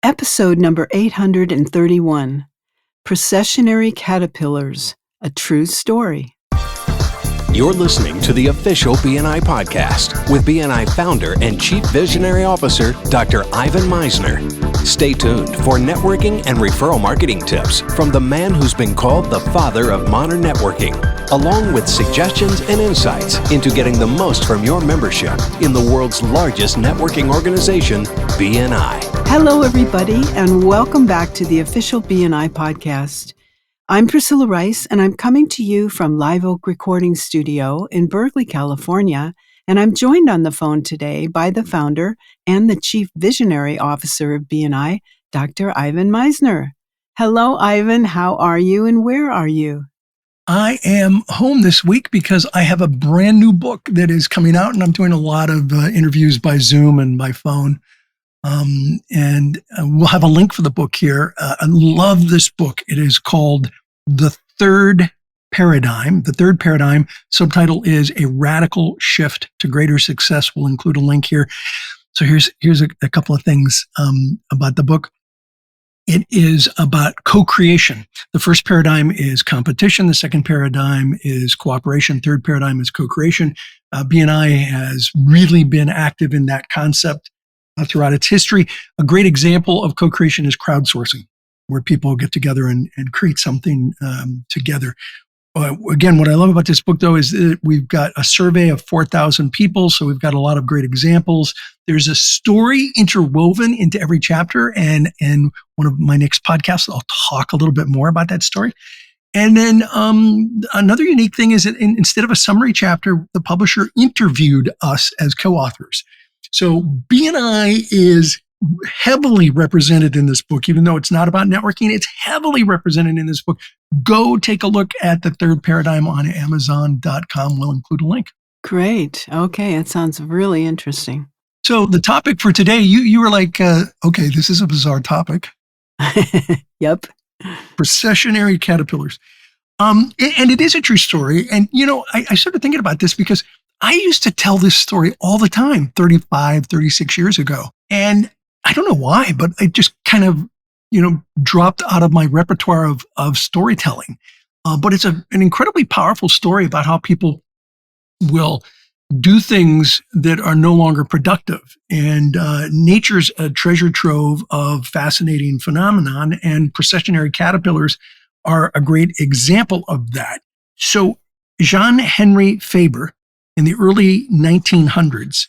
Episode number 831, Processionary Caterpillars, A True Story. You're listening to the official BNI podcast with BNI founder and Chief Visionary Officer, Dr. Ivan Misner. Stay tuned for networking and referral marketing tips from the man who's been called the father of modern networking, along with suggestions and insights into getting the most from your membership in the world's largest networking organization, BNI. Hello, everybody, and welcome back to the official BNI podcast. I'm Priscilla Rice, and I'm coming to you from Live Oak Recording Studio in Berkeley, California, and I'm joined on the phone today by the founder and the Chief Visionary Officer of BNI, Dr. Ivan Misner. Hello, Ivan. How are you, and where are you? I am home this week because I have a brand new book that is coming out, and I'm doing a lot of interviews by Zoom and by phone. And we'll have a link for the book here. I love this book. It is called The Third Paradigm. The Third Paradigm subtitle is A Radical Shift to Greater Success. We'll include a link here. So here's a couple of things about the book. It is about co-creation. The first paradigm is competition. The second paradigm is cooperation. Third paradigm is co-creation. BNI has really been active in that concept throughout its history. A great example of co-creation is crowdsourcing, where people get together and create something together. Again, what I love about this book, though, is that we've got a survey of 4,000 people, so we've got a lot of great examples. There's a story interwoven into every chapter, and one of my next podcasts, I'll talk a little bit more about that story. And then another unique thing is that instead of a summary chapter, the publisher interviewed us as co-authors. So BNI is heavily represented in this book, even though it's not about networking, it's heavily represented in this book. Go take a look at The Third Paradigm on Amazon.com. We'll include a link. Great. Okay, that sounds really interesting. So the topic for today, you were like, okay, this is a bizarre topic. Yep. Processionary caterpillars. And it is a true story. And, I started thinking about this because I used to tell this story all the time, 35, 36 years ago. And I don't know why, but it just kind of, dropped out of my repertoire of storytelling. But it's an incredibly powerful story about how people will do things that are no longer productive. And nature's a treasure trove of fascinating phenomenon, and processionary caterpillars are a great example of that. So Jean-Henri Faber, in the early 1900s,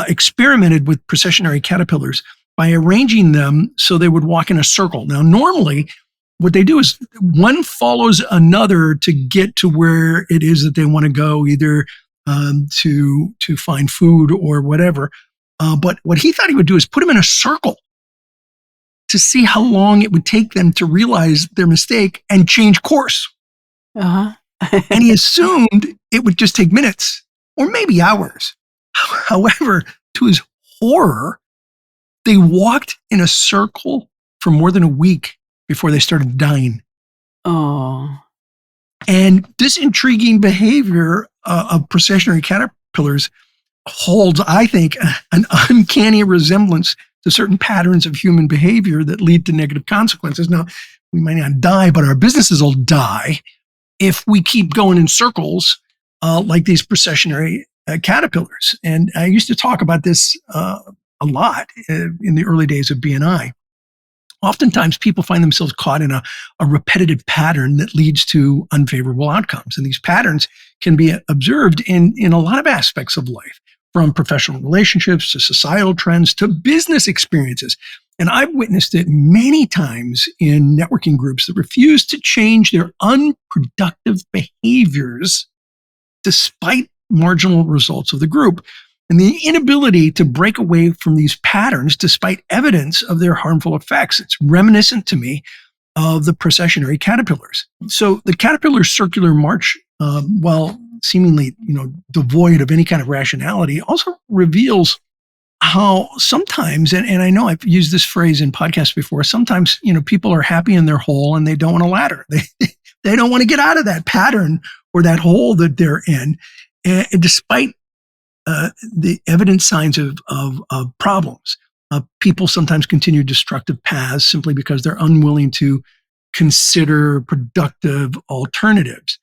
experimented with processionary caterpillars by arranging them so they would walk in a circle. Now, normally, what they do is one follows another to get to where it is that they want to go, either to find food or whatever. But what he thought he would do is put them in a circle to see how long it would take them to realize their mistake and change course. Uh-huh. And he assumed it would just take minutes or maybe hours. However, to his horror, they walked in a circle for more than a week before they started dying. Oh. And this intriguing behavior of processionary caterpillars holds, I think, an uncanny resemblance to certain patterns of human behavior that lead to negative consequences. Now, we might not die, but our businesses will die if we keep going in circles like these processionary caterpillars. And I used to talk about this a lot in the early days of BNI. Oftentimes, people find themselves caught in a repetitive pattern that leads to unfavorable outcomes. And these patterns can be observed in a lot of aspects of life, from professional relationships to societal trends to business experiences. And I've witnessed it many times in networking groups that refuse to change their unproductive behaviors despite marginal results of the group. And the inability to break away from these patterns despite evidence of their harmful effects. It's reminiscent to me of the processionary caterpillars. So the caterpillar's circular march, while seemingly, devoid of any kind of rationality, also reveals how sometimes, and I know I've used this phrase in podcasts before, sometimes, people are happy in their hole and they don't want a ladder. They don't want to get out of that pattern or that hole that they're in. And despite the evident signs of problems. People sometimes continue destructive paths simply because they're unwilling to consider productive alternatives.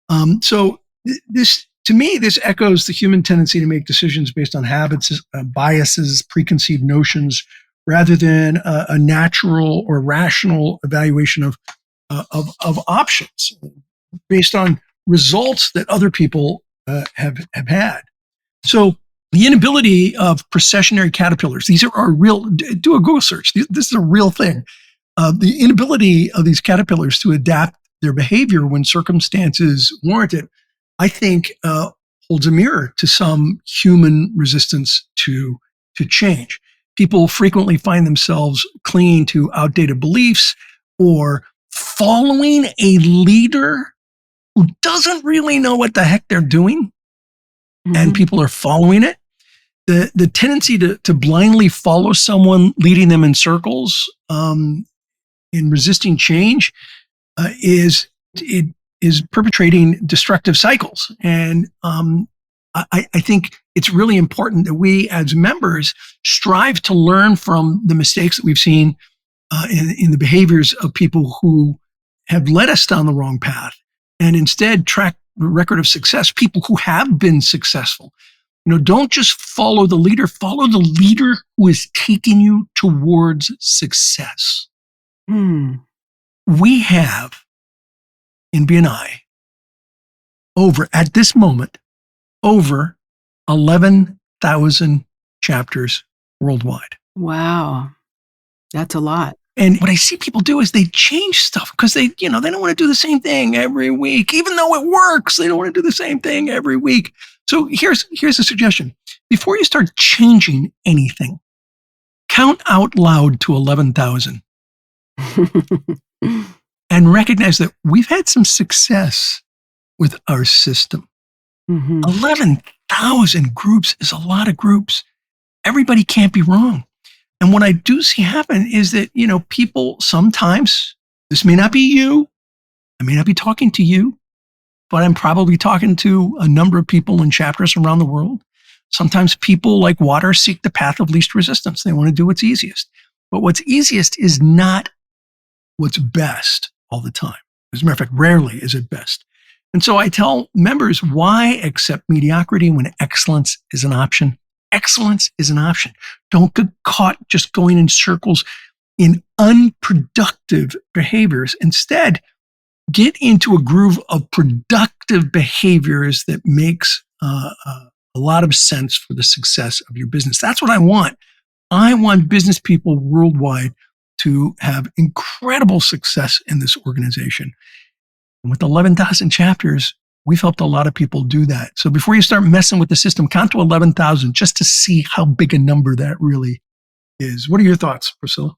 To me, this echoes the human tendency to make decisions based on habits, biases, preconceived notions, rather than a natural or rational evaluation of options based on results that other people have had. So the inability of processionary caterpillars, these are real, do a Google search. This is a real thing. The inability of these caterpillars to adapt their behavior when circumstances warrant it, I think, holds a mirror to some human resistance to change. People frequently find themselves clinging to outdated beliefs or following a leader who doesn't really know what the heck they're doing, and people are following it. The tendency to blindly follow someone leading them in circles in resisting change is perpetrating destructive cycles. And I think it's really important that we as members strive to learn from the mistakes that we've seen in the behaviors of people who have led us down the wrong path, and instead track the record of success, people who have been successful. Don't just follow the leader who is taking you towards success. We have in BNI at this moment, over 11,000 chapters worldwide. Wow. That's a lot. And what I see people do is they change stuff because they don't want to do the same thing every week. Even though it works, they don't want to do the same thing every week. So here's a suggestion. Before you start changing anything, count out loud to 11,000 and recognize that we've had some success with our system. 11,000 groups is a lot of groups. Everybody can't be wrong. And what I do see happen is that, people sometimes, this may not be you, I may not be talking to you, but I'm probably talking to a number of people in chapters around the world. Sometimes people, like water, seek the path of least resistance. They want to do what's easiest. But what's easiest is not what's best all the time. As a matter of fact, rarely is it best. And so I tell members, why accept mediocrity when excellence is an option? Excellence is an option. Don't get caught just going in circles in unproductive behaviors. Instead, get into a groove of productive behaviors that makes a lot of sense for the success of your business. That's what I want. I want business people worldwide to have incredible success in this organization. And with 11,000 chapters, we've helped a lot of people do that. So before you start messing with the system, count to 11,000 just to see how big a number that really is. What are your thoughts, Priscilla?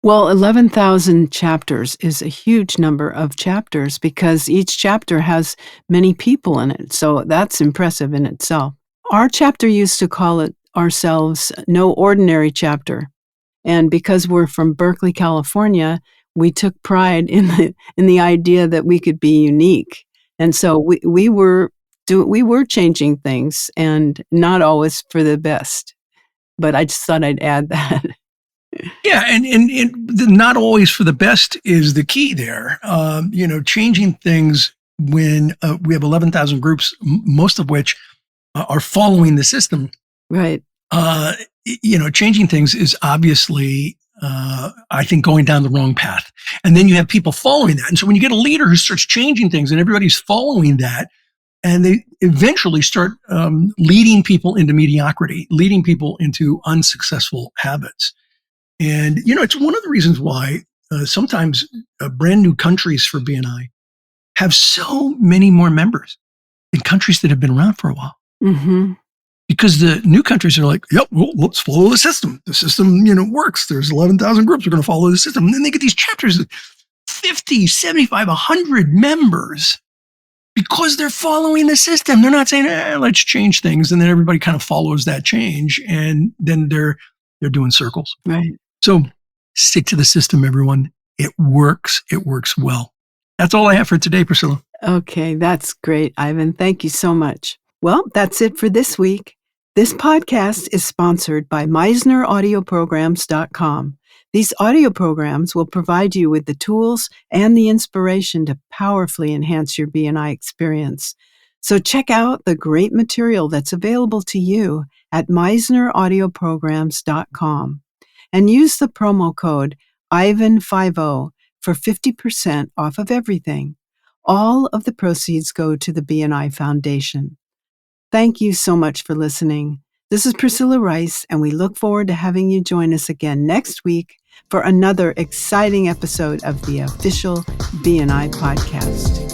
Well, 11,000 chapters is a huge number of chapters because each chapter has many people in it. So that's impressive in itself. Our chapter used to call it ourselves No Ordinary Chapter. And because we're from Berkeley, California, we took pride in the idea that we could be unique. And so we were changing things, and not always for the best. But I just thought I'd add that. Yeah, and not always for the best is the key there. Changing things when we have 11,000 groups, most of which are following the system. Right. Changing things is obviously, I think, going down the wrong path. And then you have people following that. And so when you get a leader who starts changing things and everybody's following that, and they eventually start leading people into mediocrity, leading people into unsuccessful habits. And, it's one of the reasons why sometimes brand new countries for BNI have so many more members than countries that have been around for a while. Mm-hmm. Because the new countries are like, yep, well, let's follow the system. The system, works. There's 11,000 groups. We're going to follow the system. And then they get these chapters of 50, 75, 100 members because they're following the system. They're not saying, let's change things. And then everybody kind of follows that change. And then they're doing circles. Right. So stick to the system, everyone. It works. It works well. That's all I have for today, Priscilla. Okay, that's great, Ivan. Thank you so much. Well, that's it for this week. This podcast is sponsored by MeisnerAudioPrograms.com. These audio programs will provide you with the tools and the inspiration to powerfully enhance your BNI experience. So check out the great material that's available to you at MeisnerAudioPrograms.com and use the promo code IVAN50 for 50% off of everything. All of the proceeds go to the BNI Foundation. Thank you so much for listening. This is Priscilla Rice, and we look forward to having you join us again next week for another exciting episode of the official BNI podcast.